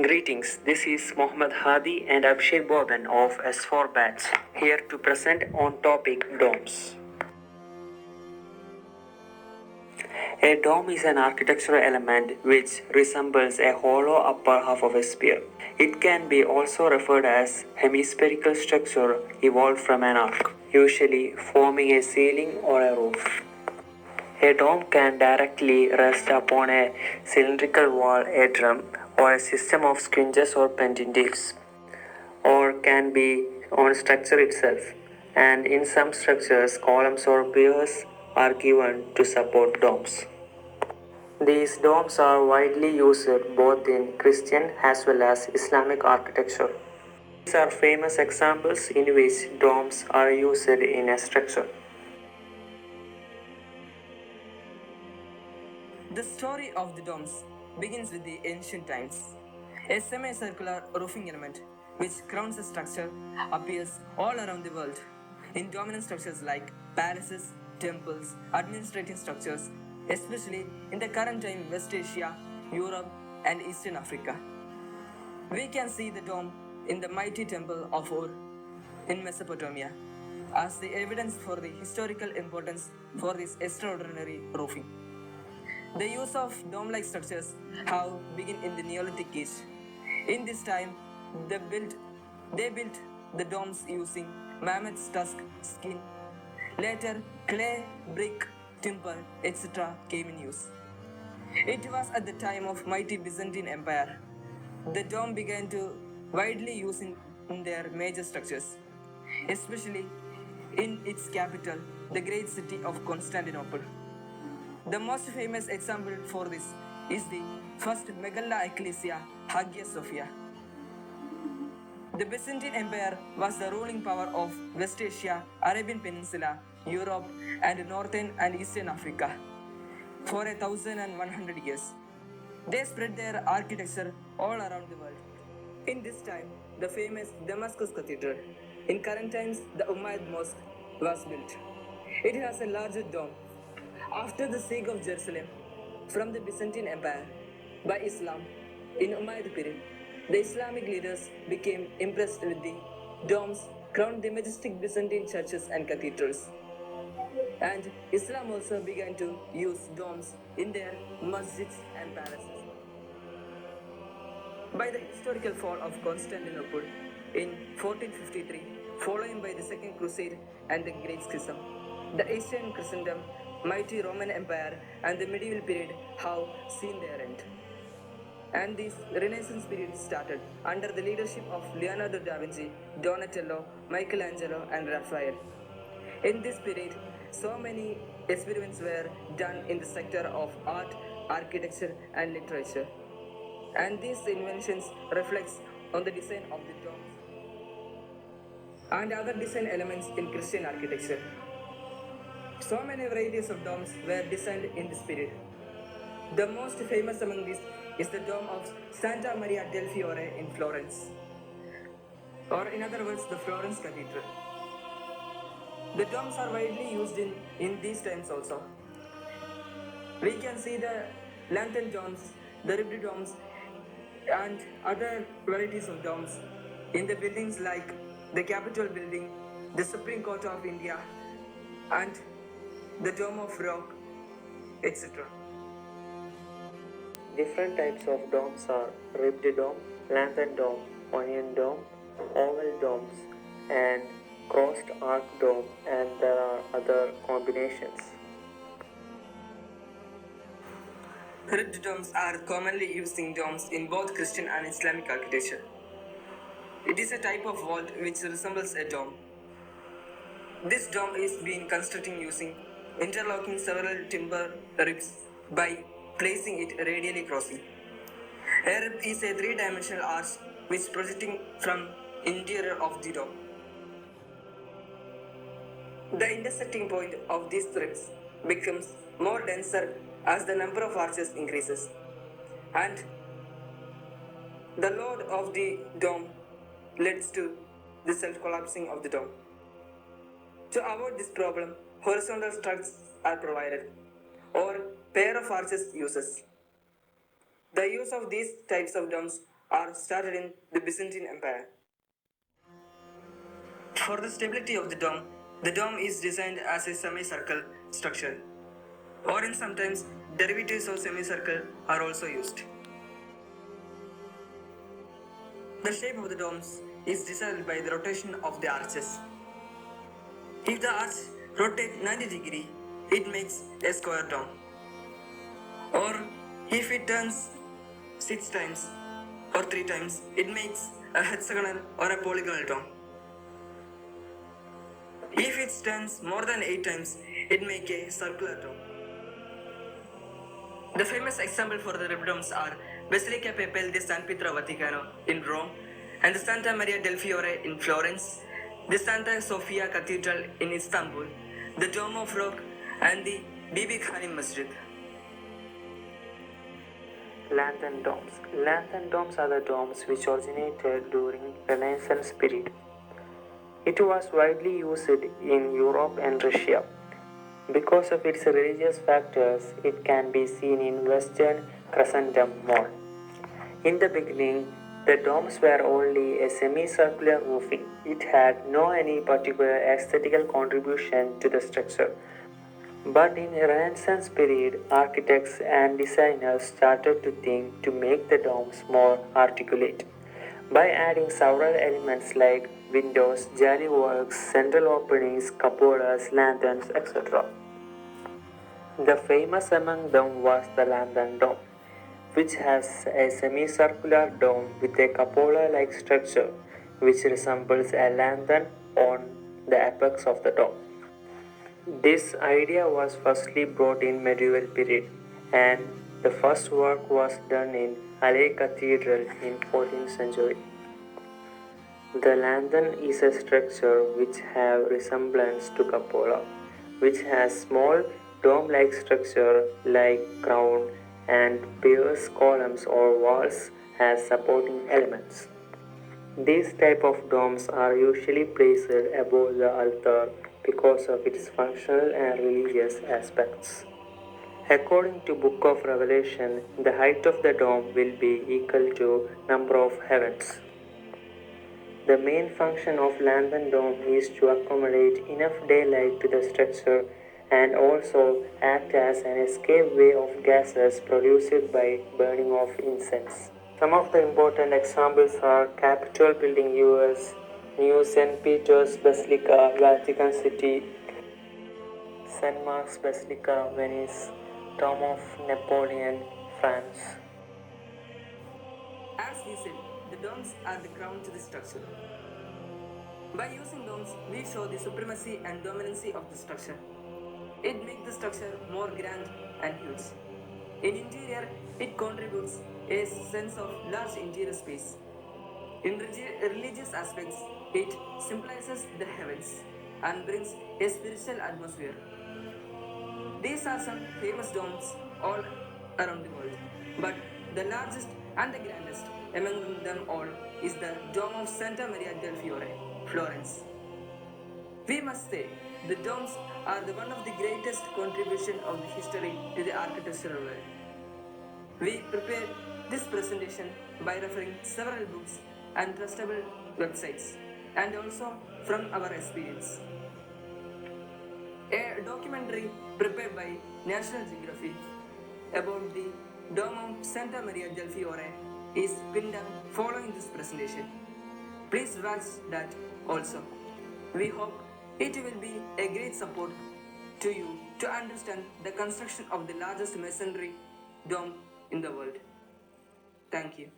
Greetings, this is Mohammed Hadi and Abhishek Boban of S4 Batch, here to present on topic domes. A dome is an architectural element which resembles a hollow upper half of a sphere. It can be also referred as hemispherical structure evolved from an arc, usually forming a ceiling or a roof. A dome can directly rest upon a cylindrical wall, a drum, or a system of squinches or pentatiles, or can be on structure itself. And in some structures, columns or piers are given to support domes. These domes are widely used both in Christian as well as Islamic architecture. These are famous examples in which domes are used in a structure. The story of the domes begins with the ancient times. A semicircular roofing element which crowns a structure appears all around the world in dominant structures like palaces, temples, administrative structures, especially in the current time West Asia, Europe, and Eastern Africa. We can see the dome in the mighty temple of Ur in Mesopotamia as the evidence for the historical importance for this extraordinary roofing. The use of dome-like structures have begun in the Neolithic Age. In this time, they built the domes using mammoth's tusk skin. Later, clay, brick, timber, etc. came in use. It was at the time of mighty Byzantine Empire. The dome began to widely used in their major structures, especially in its capital, the great city of Constantinople. The most famous example for this is the first megala ecclesia, Hagia Sophia. The Byzantine Empire was the ruling power of West Asia, Arabian Peninsula, Europe, and Northern and Eastern Africa for 1,100 years. They spread their architecture all around the world. In this time, the famous Damascus Cathedral, in current times the Umayyad Mosque, was built. It has a larger dome. After the siege of Jerusalem from the Byzantine Empire by Islam in Umayyad period, the Islamic leaders became impressed with the domes crowned the majestic Byzantine churches and cathedrals. And Islam also began to use domes in their masjids and palaces. By the historical fall of Constantinople in 1453, following by the Second Crusade and the Great Schism, the Eastern Christendom, mighty Roman Empire, and the medieval period have seen their end. And this Renaissance period started under the leadership of Leonardo da Vinci, Donatello, Michelangelo, and Raphael. In this period, so many experiments were done in the sector of art, architecture, and literature. And these inventions reflects on the design of the domes and other design elements in Christian architecture. So many varieties of domes were designed in this period. The most famous among these is the dome of Santa Maria del Fiore in Florence, or in other words, the Florence Cathedral. The domes are widely used in these times also. We can see the lantern domes, the ribbed domes, and other varieties of domes in the buildings like the Capitol building, the Supreme Court of India, and the Dome of Rock, etc. Different types of domes are ribbed dome, lantern dome, onion dome, oval domes, and crossed arc dome, and there are other combinations. Ribbed domes are commonly used in domes in both Christian and Islamic architecture. It is a type of vault which resembles a dome. This dome is being constructed using interlocking several timber ribs by placing it radially crossing. A rib is a three-dimensional arch which projecting from interior of the dome. The intersecting point of these ribs becomes more denser as the number of arches increases, and the load of the dome leads to the self-collapsing of the dome. To avoid this problem, horizontal struts are provided, or pair of arches uses. The use of these types of domes are started in the Byzantine Empire. For the stability of the dome is designed as a semicircle structure, or in sometimes derivatives of semicircle are also used. The shape of the domes is decided by the rotation of the arches. If the arch rotates 90 degree, it makes a square dome. Or if it turns 6 times or 3 times, it makes a hexagonal or a polygonal dome. If it turns more than 8 times, it makes a circular dome. The famous example for the domes are Basilica Papale di San Pietro Vaticano in Rome and the Santa Maria del Fiore in Florence, the Santa Sofia Cathedral in Istanbul, the Dome of Rock and the Bibi Khanim Masjid. Lantern domes. Lantern domes are the domes which originated during Renaissance period. It was widely used in Europe and Russia. Because of its religious factors, it can be seen in Western Christendom more. In the beginning, the domes were only a semicircular roofing. It had no any particular aesthetical contribution to the structure. But in the Renaissance period, architects and designers started to think to make the domes more articulate by adding several elements like windows, jolly works, central openings, cupolas, lanterns, etc. The famous among them was the lantern dome, which has a semicircular dome with a cupola-like structure which resembles a lantern on the apex of the dome. This idea was firstly brought in medieval period, and the first work was done in Alais Cathedral in 14th century. The lantern is a structure which have resemblance to cupola, which has small dome-like structure like crown and piers, columns or walls as supporting elements. These type of domes are usually placed above the altar because of its functional and religious aspects. According to Book of Revelation, the height of the dome will be equal to number of heavens. The main function of lantern dome is to accommodate enough daylight to the structure and also act as an escape way of gases produced by burning of incense. Some of the important examples are Capitol Building US, New St. Peter's Basilica, Vatican City, St. Mark's Basilica, Venice, Tomb of Napoleon, France. As we said, the domes are the crown to the structure. By using domes, we show the supremacy and dominancy of the structure. It makes the structure more grand and huge. In interior, it contributes a sense of large interior space. In religious aspects, it symbolizes the heavens and brings a spiritual atmosphere. These are some famous domes all around the world, but the largest and the grandest among them all is the Dome of Santa Maria del Fiore, Florence. We must say the domes are the one of the greatest contribution of the history to the architectural world. We prepare this presentation by referring several books and trustable websites and also from our experience. A documentary prepared by National Geographic about the Dome of Santa Maria del Fiore is pinned up following this presentation. Please watch that also. We hope it will be a great support to you to understand the construction of the largest masonry dome in the world. Thank you.